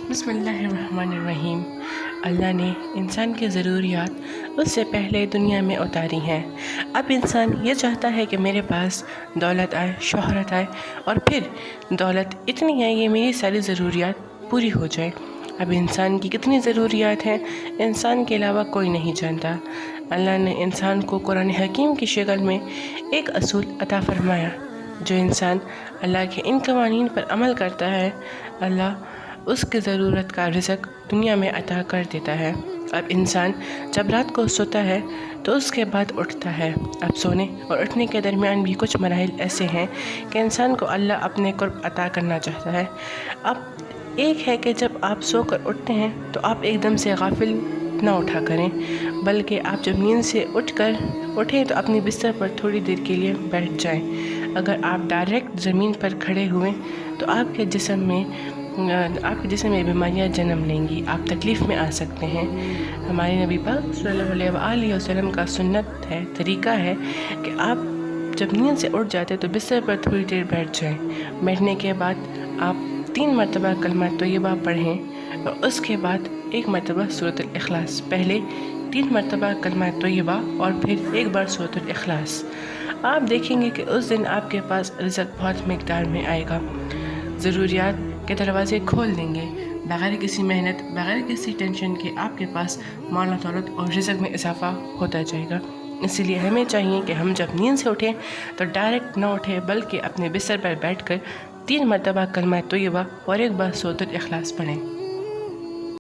बिस्मिल्लाहिर्रहमानिर्रहीम। अल्लाह ने इंसान की ज़रूरियात उससे पहले दुनिया में उतारी हैं। अब इंसान ये चाहता है कि मेरे पास दौलत आए, शोहरत आए और फिर दौलत इतनी है कि मेरी सारी ज़रूरियात पूरी हो जाए। अब इंसान की कितनी ज़रूरियात हैं, इंसान के अलावा कोई नहीं जानता। अल्लाह ने इंसान को कुरान हकीम की शक्ल में एक असूल अता फरमाया। जो इंसान अल्लाह के इन कवानीन पर अमल करता है, अल्लाह उसकी ज़रूरत का रिज़्क़ दुनिया में अता कर देता है। अब इंसान जब रात को सोता है तो उसके बाद उठता है। अब सोने और उठने के दरमियान भी कुछ मराहिल ऐसे हैं कि इंसान को अल्लाह अपने कुर्ब अता करना चाहता है। अब एक है कि जब आप सोकर उठते हैं तो आप एकदम से गाफिल ना उठा करें, बल्कि आप जब नींद से उठें तो अपने बिस्तर पर थोड़ी देर के लिए बैठ जाएं। अगर आप डायरेक्ट ज़मीन पर खड़े हुए तो आपके जिस्म में बीमारियां जन्म लेंगी, आप तकलीफ़ में आ सकते हैं। हमारे नबी पाक सल्लल्लाहु अलैहि वसल्लम का सुन्नत है, तरीका है कि आप जब नींद से उठ जाते तो बिस्तर पर थोड़ी देर बैठ जाएं। बैठने के बाद आप 3 मरतबा कलमा तैयबा पढ़ें और उसके बाद 1 मरतबा सूरतुल इखलास। पहले 3 मरतबा कलमा तैयबा और फिर 1 बार सूरतुल इखलास। आप देखेंगे कि उस दिन आपके पास रिज़्क़ बहुत मिक़दार में आएगा, ज़रूरियात के दरवाज़े खोल देंगे। बग़ैर किसी मेहनत, बग़ैर किसी टेंशन के आपके पास माल दौलत और रिज़्क़ में इजाफ़ा होता जाएगा। इसीलिए हमें चाहिए कि हम जब नींद से उठें तो डायरेक्ट ना उठें, बल्कि अपने बिस्तर पर बैठकर 3 मरतबा कलमा तैयबा और 1 बार सूरतुल इखलास पढ़ें।